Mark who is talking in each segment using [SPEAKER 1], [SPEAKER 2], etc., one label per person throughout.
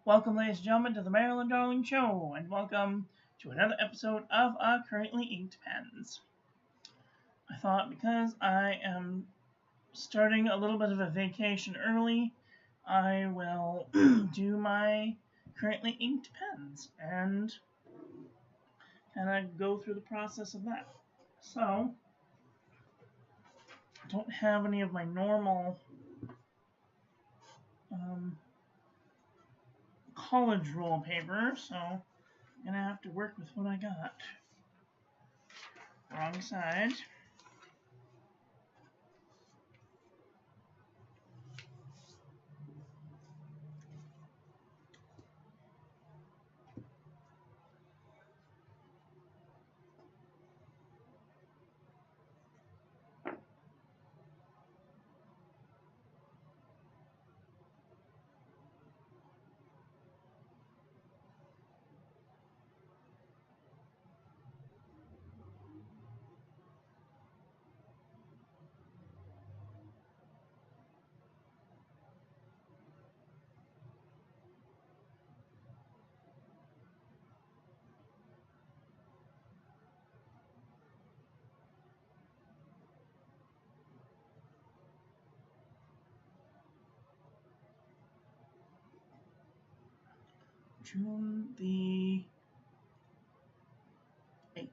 [SPEAKER 1] Welcome, ladies and gentlemen, to the Marilyn Darling Show, and welcome to another episode of Currently Inked Pens. I thought because I am starting a little bit of a vacation early, I will do my Currently Inked Pens and kind of go through the process of that. So, I don't have any of my normal college roll paper, so I'm going to have to work with what I got. Wrong side. June the 8th.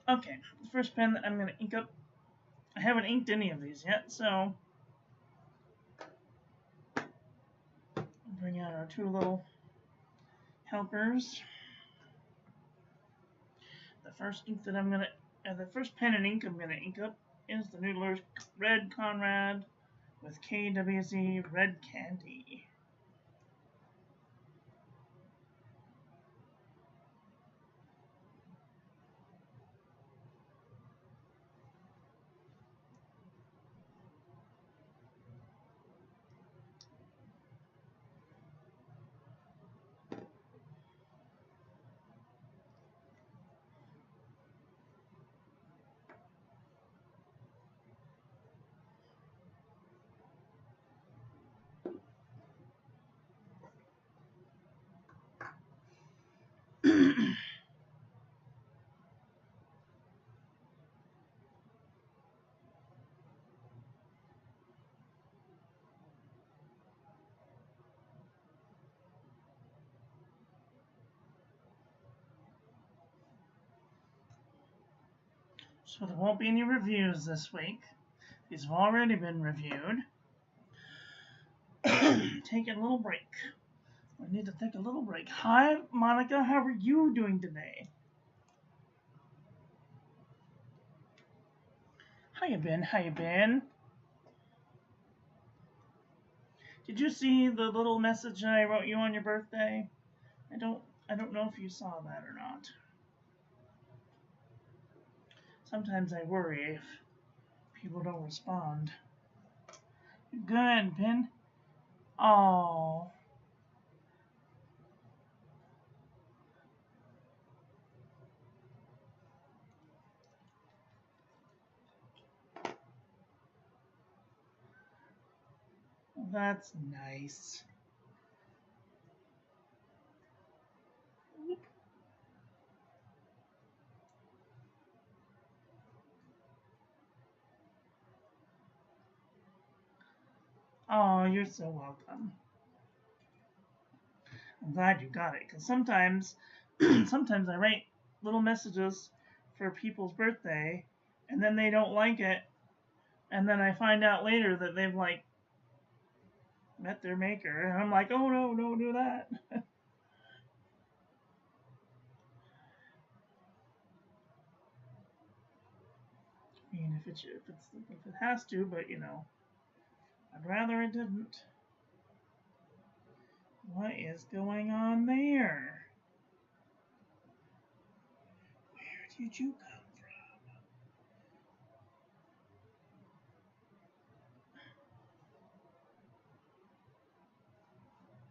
[SPEAKER 1] Okay, the first pen that I'm going to ink up, I haven't inked any of these yet, so I'll bring out our two little helpers. The first pen and ink I'm going to ink up is the Noodler's Red Conrad with KWZ Red Candy. So there won't be any reviews this week. These have already been reviewed. Taking a little break. I need to take a little break. Hi, Monica. How are you doing today? How you been? How you been? Did you see the little message that I wrote you on your birthday? I don't know if you saw that or not. Sometimes I worry if people don't respond. Good, Pin. Oh. That's nice. Oh, you're so welcome. I'm glad you got it, because sometimes I write little messages for people's birthday, and then they don't like it, and then I find out later that they've like met their maker, and I'm like, oh no, don't do that. I mean, if it has to, but you know, I'd rather it didn't. What is going on there? Where did you come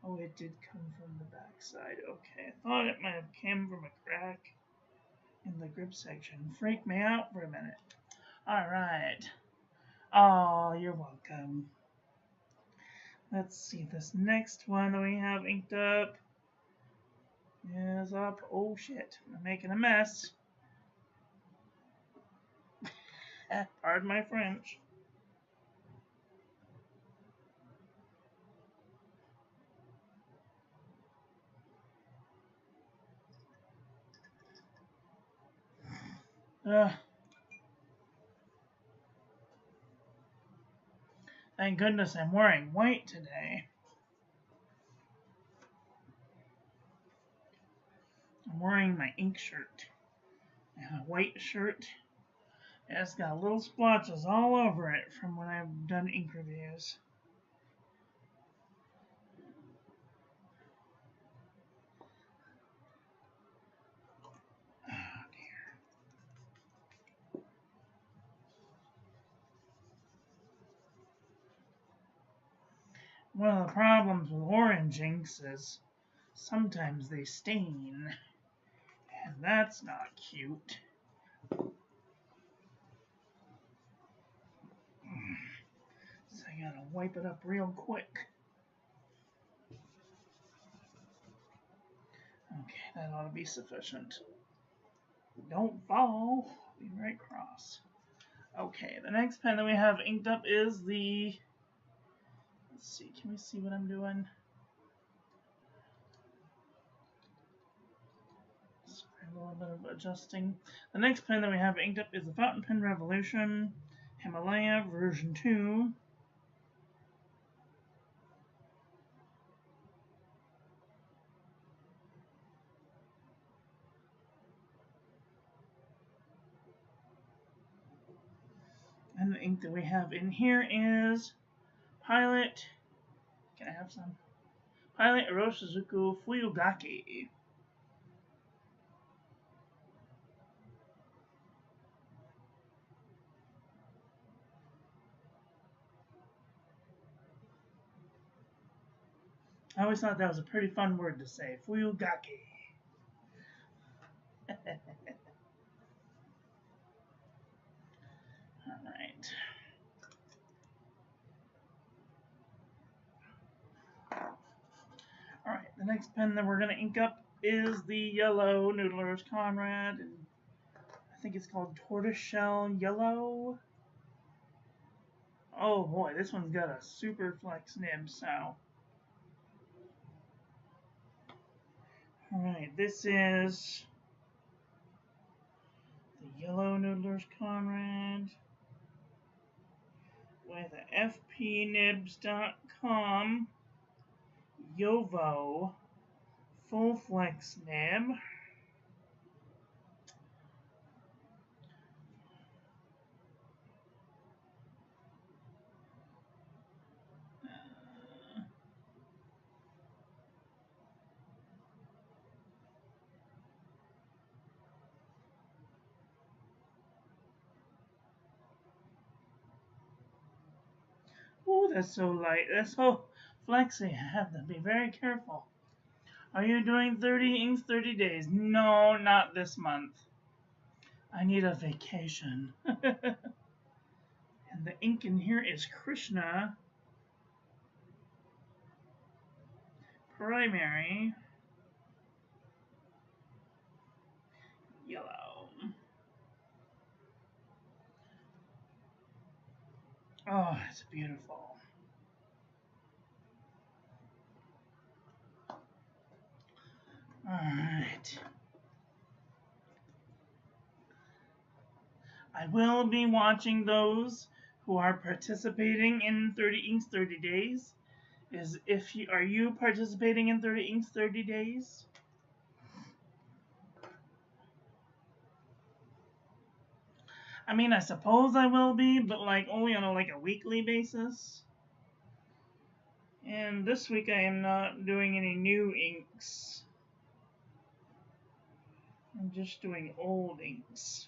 [SPEAKER 1] from? Oh, it did come from the back side. Okay, I thought it might have come from a crack in the grip section. Freaked me out for a minute. Alright. Oh, you're welcome. Let's see, this next one that we have inked up is up. Oh shit, I'm making a mess. Pardon my French. Thank goodness I'm wearing white today. I'm wearing my ink shirt and a white shirt. And it's got little splotches all over it from when I've done ink reviews. Oh dear. One of the problems with orange inks is sometimes they stain, and that's not cute. So I gotta wipe it up real quick. Okay, that ought to be sufficient. Don't fall. Be right cross. Okay, the next pen that we have inked up is the... Let's see, can we see what I'm doing? Sorry, a little bit of adjusting. The next pen that we have inked up is the Fountain Pen Revolution Himalaya version 2. And the ink that we have in here is Pilot. Can I have some? Pilot Iroshizuku Fuyugaki. I always thought that was a pretty fun word to say. Fuyugaki. Alright. Alright, the next pen that we're going to ink up is the yellow Noodler's Conrad. And I think it's called Tortoiseshell Yellow. Oh boy, this one's got a super flex nib, so. Alright, this is the yellow Noodler's Conrad with a fpnibs.com Yovo full flex nib. Oh, that's so light. That's so flexy. I have to be very careful. Are you doing 30 inks 30 days? No, not this month. I need a vacation. And the ink in here is Krishna Primary Yellow. Oh, it's beautiful. Alright. I will be watching those who are participating in 30 inks 30 days. Are you participating in 30 inks 30 days? I mean, I suppose I will be, but like only on a weekly basis. And this week I am not doing any new inks. I'm just doing old inks.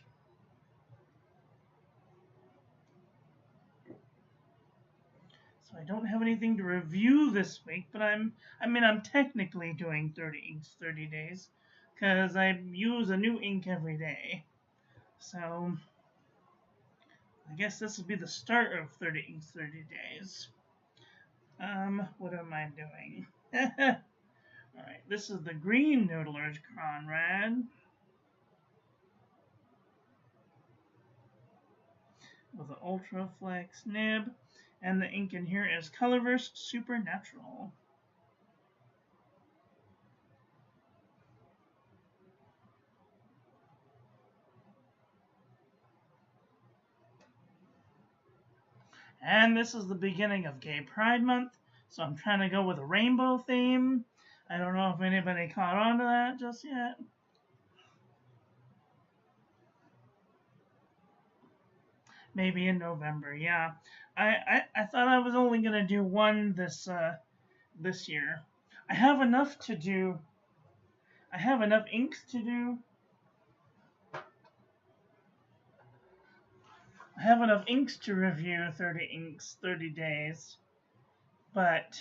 [SPEAKER 1] So I don't have anything to review this week, but I'm technically doing 30 inks 30 days because I use a new ink every day. So I guess this will be the start of 30 inks 30 days. What am I doing? Alright, this is the green Noodler's Conrad. With an Ultra Flex nib. And the ink in here is Colorverse Supernatural. And this is the beginning of Gay Pride Month, so I'm trying to go with a rainbow theme. I don't know if anybody caught on to that just yet. Maybe in November, yeah. I thought I was only gonna do one this year. I have enough to do. I have enough inks to do. I have enough inks to review 30 inks, 30 days, but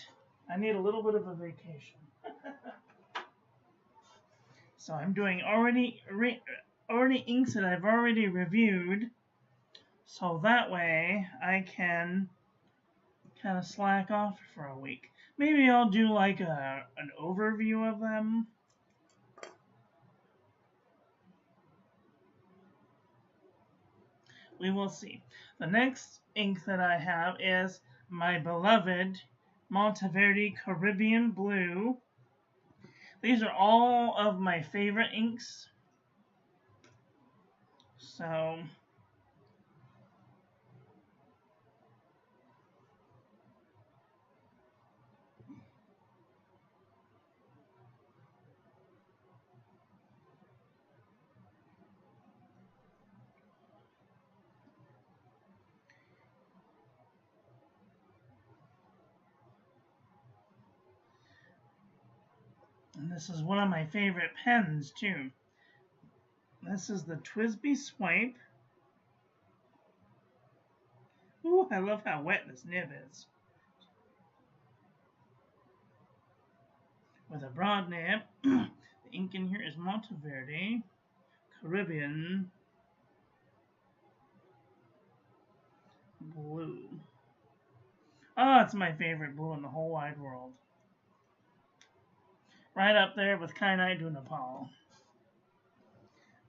[SPEAKER 1] I need a little bit of a vacation. So I'm doing already inks that I've already reviewed, so that way I can kind of slack off for a week. Maybe I'll do like an overview of them. We will see. The next ink that I have is my beloved Monteverde Caribbean Blue. These are all of my favorite inks. So and this is one of my favorite pens too. This is the TWSBI Swipe. Ooh, I love how wet this nib is. With a broad nib. The ink in here is Monteverde Caribbean Blue. Oh, it's my favorite blue in the whole wide world. Right up there with Kyanite du Nepal.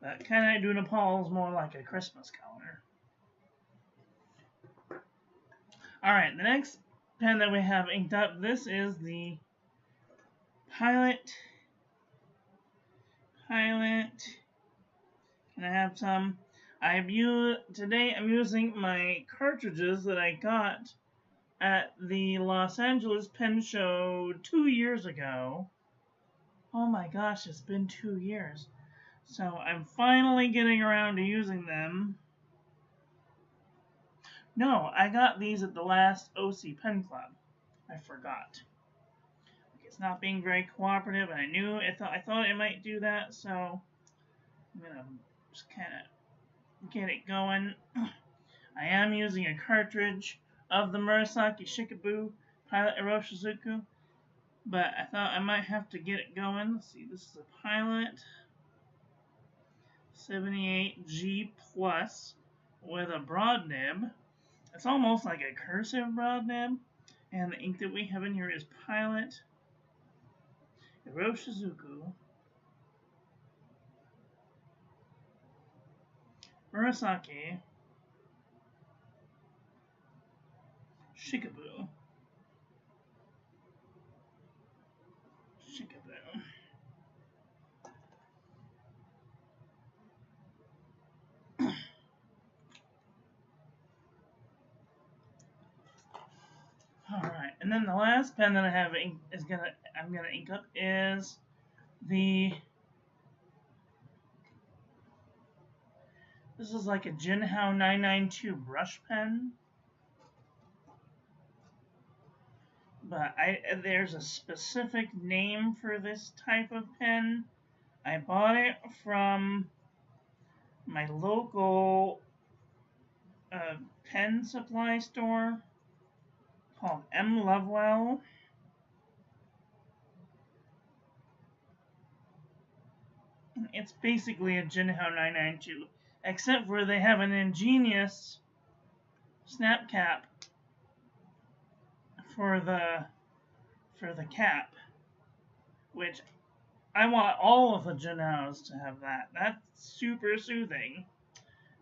[SPEAKER 1] But Kyanite du Nepal is more like a Christmas color. Alright, the next pen that we have inked up, this is the Pilot. Can I have some? Today I'm using my cartridges that I got at the Los Angeles Pen Show 2 years ago. Oh my gosh, it's been 2 years. So I'm finally getting around to using them. No, I got these at the last OC Pen Club. I forgot. It's not being very cooperative, and I thought it might do that, so I'm gonna just kind of get it going. I am using a cartridge of the Murasaki Shikabue Pilot Iroshizuku, but I thought I might have to get it going. Let's see, this is a Pilot 78G Plus with a broad nib. It's almost like a cursive broad nib, and the ink that we have in here is Pilot Iroshizuku Murasaki Shikabue. Alright, and then the last pen that I have I'm gonna ink up is this is like a Jinhao 992 brush pen. But there's a specific name for this type of pen. I bought it from my local pen supply store. called M. Lovewell. It's basically a Jinhao 992, except for they have an ingenious snap cap for the cap, which I want all of the Jinhaos to have that. That's super soothing.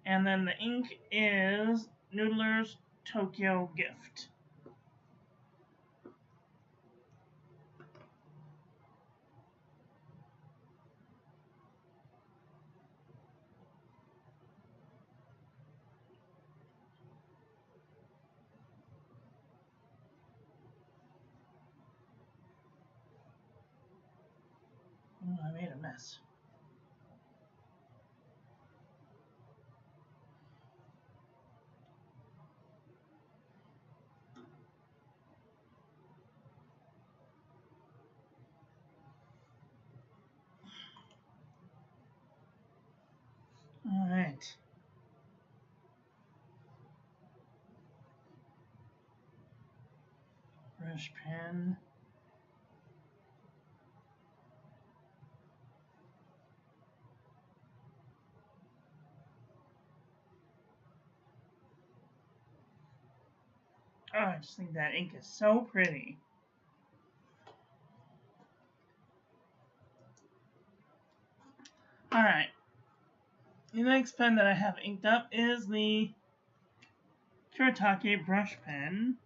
[SPEAKER 1] And then the ink is Noodler's Tokyo Gift. Oh, I made a mess. All right. Brush pen. Oh, I just think that ink is so pretty. Alright. The next pen that I have inked up is the Kuretake brush pen.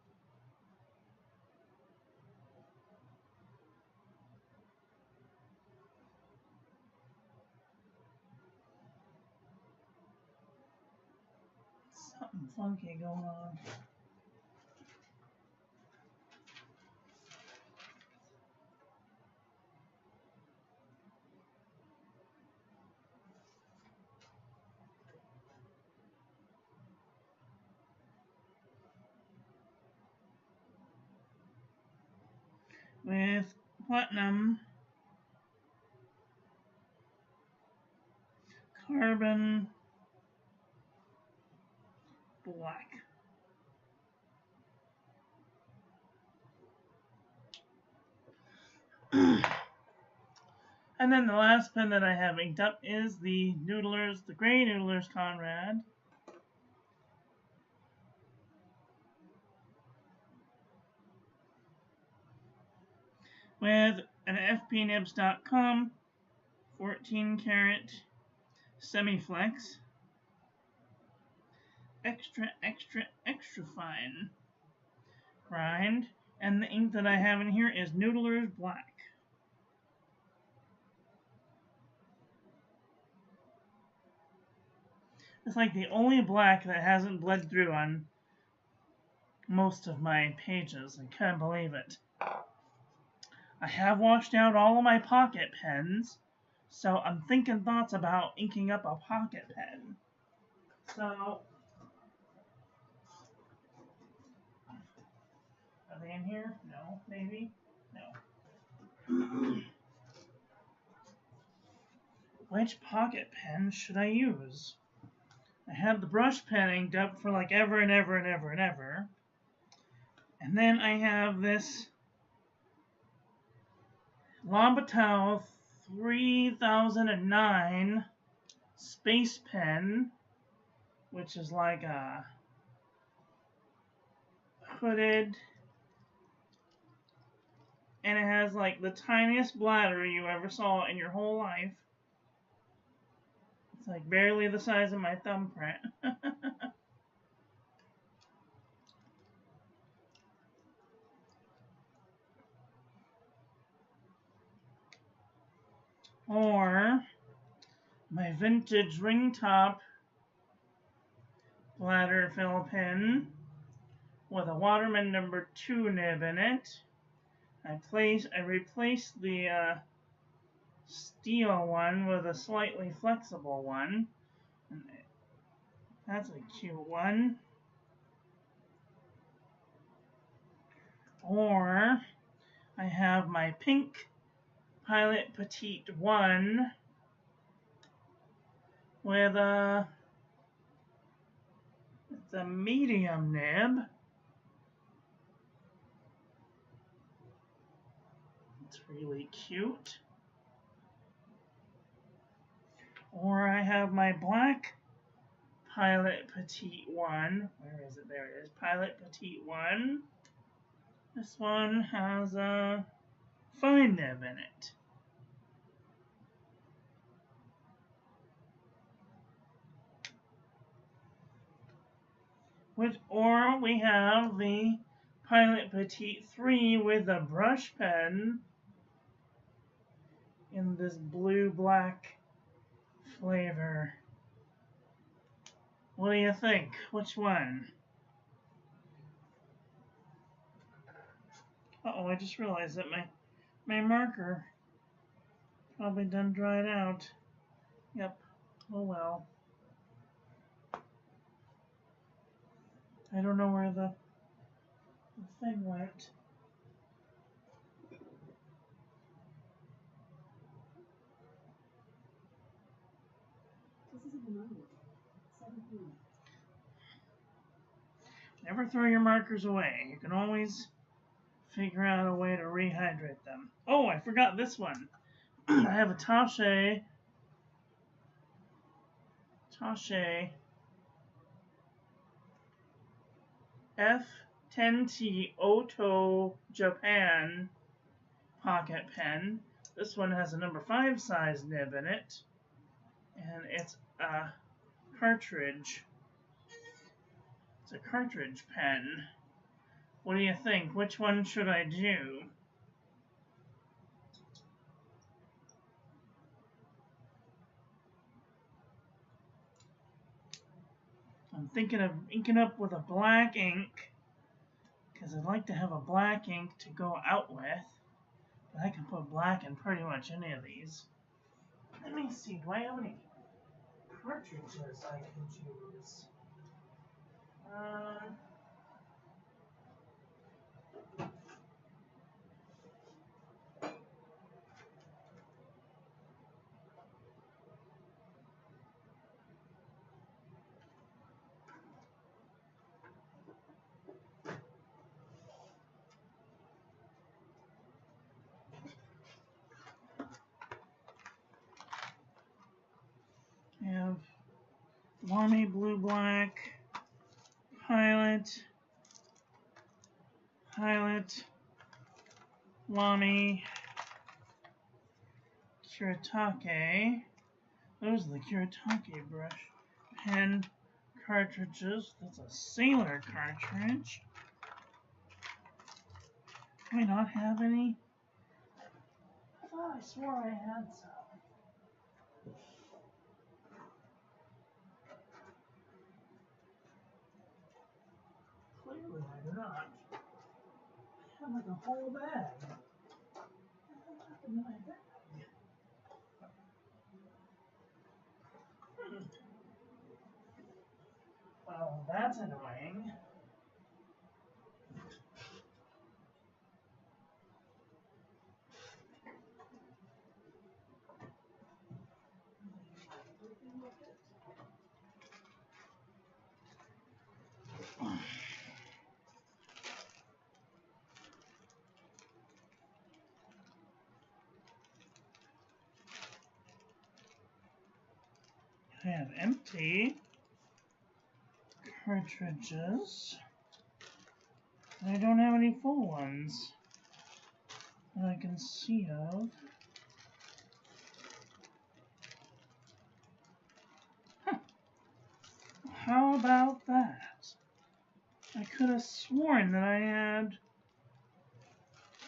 [SPEAKER 1] Something funky going on. With platinum, carbon, black. And then the last pen that I have inked up is the Gray Noodler's Conrad. With an fpnibs.com 14 karat semi-flex. Extra fine grind. And the ink that I have in here is Noodler's Black. It's like the only black that hasn't bled through on most of my pages. I can't believe it. I have washed out all of my pocket pens, so I'm thinking thoughts about inking up a pocket pen. So, are they in here? No, maybe? No. Which pocket pen should I use? I had the brush pen inked up for like ever and ever and ever and ever. And then I have this Lambertau 3009 space pen, which is like a hooded, and it has like the tiniest bladder you ever saw in your whole life. It's like barely the size of my thumbprint. Or my vintage ring top bladder fill pen with a Waterman number 2 nib in it. I replaced the steel one with a slightly flexible one. That's a cute one. Or I have my pink Pilot Petite 1 with it's a medium nib. It's really cute. Or I have my black Pilot Petite one. Where is it? There it is. Pilot Petite one. This one has a fine nib in it. Or we have the Pilot Petite 3 with a brush pen in this blue-black flavor. What do you think? Which one? Uh-oh, I just realized that my marker probably done dried out. Yep. Oh well. I don't know where the thing went. Never throw your markers away. You can always figure out a way to rehydrate them. Oh, I forgot this one. I have a Tache F10T Oto Japan pocket pen. This one has a number 5 size nib in it, and it's a cartridge. It's a cartridge pen. What do you think? Which one should I do? I'm thinking of inking up with a black ink, because I'd like to have a black ink to go out with. But I can put black in pretty much any of these. Let me see, do I have any cartridges I can choose? I have Lamy Blue Black, Pilot, Lamy, Kuretake. Those are the Kuretake brush pen cartridges. That's a Sailor cartridge. Do I not have any? I thought I swore I had some. Clearly I do not. I have like a whole bag. What happened to my bag? Well, that's annoying. I have empty cartridges. I don't have any full ones that I can see of. Huh. How about that? I could have sworn that I had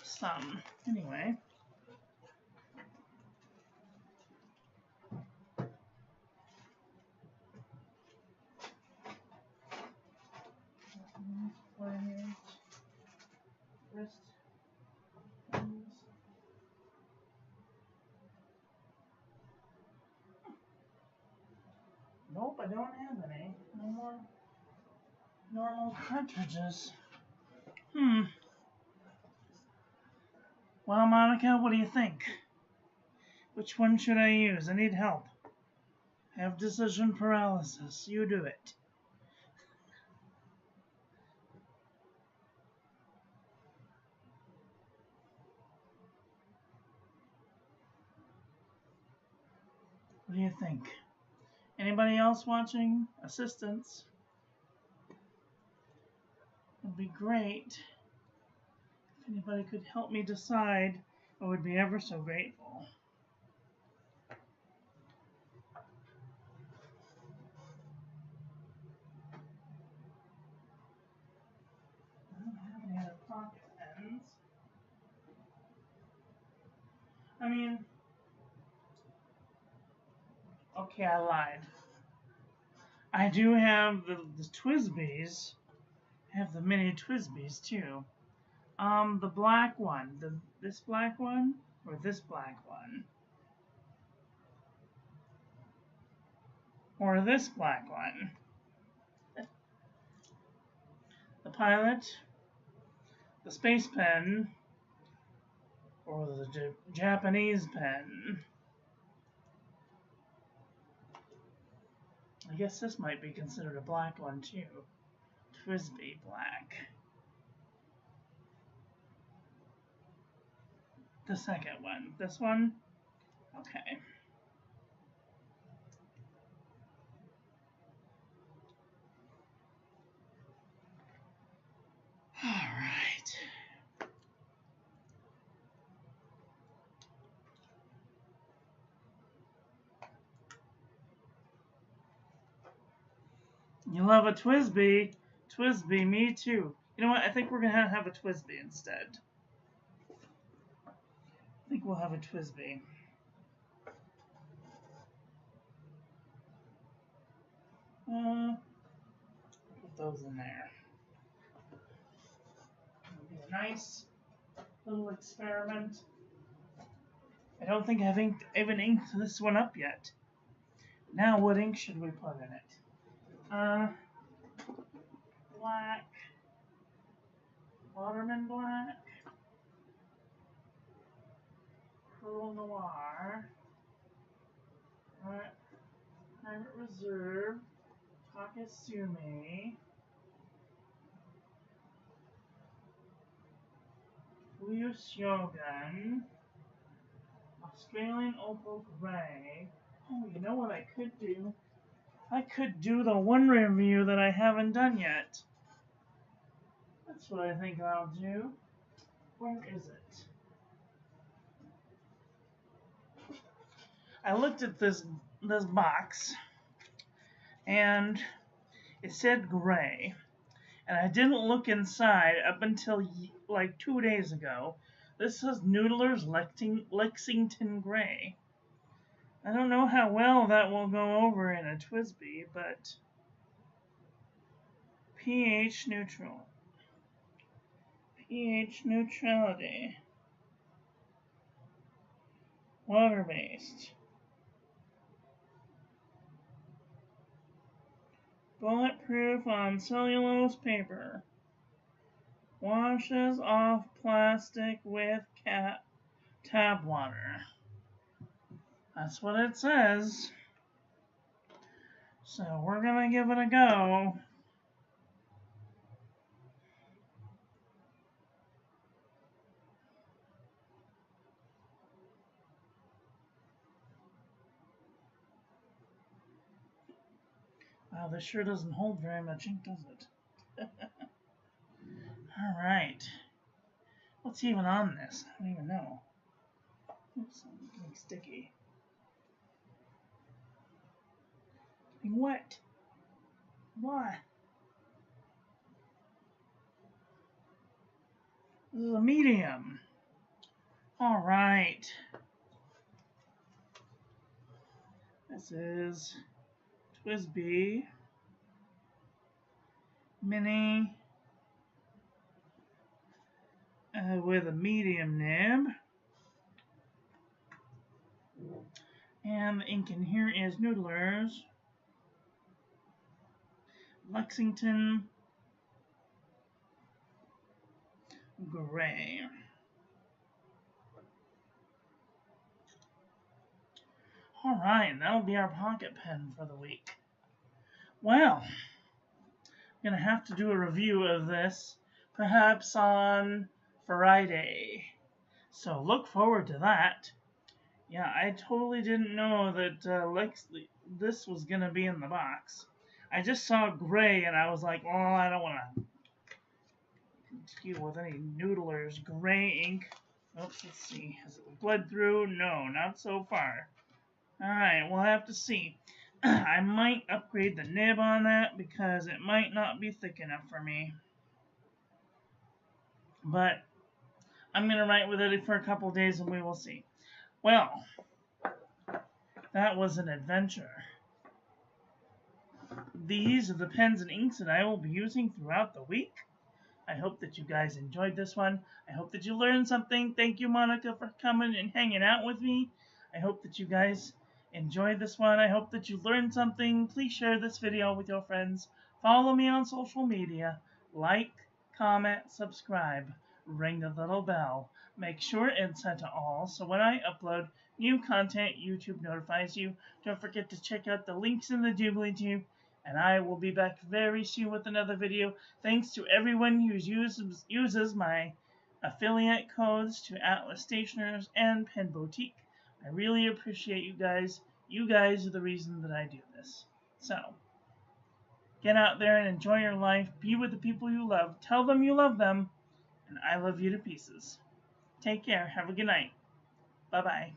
[SPEAKER 1] some. Anyway. Wrist. Nope, I don't have any. No more normal cartridges. Well, Monica, what do you think? Which one should I use? I need help. I have decision paralysis. You do it. What do you think? Anybody else watching? Assistance? Would be great. If anybody could help me decide, I would be ever so grateful. I don't have any other pocket pens. I mean, okay, I lied. I do have the TWSBIs. I have the mini TWSBIs too. The black one. This black one or this black one? Or this black one? The Pilot, the Space Pen, or the Japanese pen. I guess this might be considered a black one too. TWSBI black. The second one. This one? Okay. All right. You love a TWSBI? TWSBI, me too. You know what? I think we're gonna have a TWSBI instead. I think we'll have a TWSBI. Put those in there. It'll be a nice little experiment. I don't think I've even inked this one up yet. Now, what ink should we put in it? Black. Waterman black. Pearl Noir. Private Reserve. Takesumi. Blue Shogun. Australian Opal Gray. Oh, you know what I could do? I could do the one review that I haven't done yet. That's what I think I'll do. Where is it? I looked at this box, and it said gray, and I didn't look inside up until like 2 days ago. This says Noodler's Lexington Gray. I don't know how well that will go over in a TWSBI, but pH neutral. pH neutrality. Water-based. Bulletproof on cellulose paper. Washes off plastic with tap water. That's what it says. So we're gonna give it a go. Wow, this sure doesn't hold very much ink, does it? Alright. What's even on this? I don't even know. Oops, I'm getting sticky. Getting wet. Why? This is a medium. Alright. This is TWSBI Mini with a medium nib. And the ink in here is Noodler's Lexington Gray. Alright, that'll be our pocket pen for the week. Well, I'm going to have to do a review of this perhaps on Friday. So look forward to that. Yeah, I totally didn't know that this was gonna be in the box. I just saw gray and I was like, oh, I don't want to deal with any noodlers. Gray ink. Oops, let's see. Has it bled through? No, not so far. Alright, we'll have to see. I might upgrade the nib on that because it might not be thick enough for me. But I'm going to write with it for a couple days and we will see. Well, that was an adventure. These are the pens and inks that I will be using throughout the week. I hope that you guys enjoyed this one. I hope that you learned something. Thank you, Monica, for coming and hanging out with me. I hope that you guys enjoyed this one. I hope that you learned something. Please share this video with your friends. Follow me on social media. Like, comment, subscribe. Ring the little bell. Make sure it's set to all so when I upload new content, YouTube notifies you. Don't forget to check out the links in the doobly-doo. And I will be back very soon with another video. Thanks to everyone who uses my affiliate codes to Atlas Stationers and Pen Boutique. I really appreciate you guys. You guys are the reason that I do this. So, get out there and enjoy your life. Be with the people you love. Tell them you love them. And I love you to pieces. Take care. Have a good night. Bye-bye.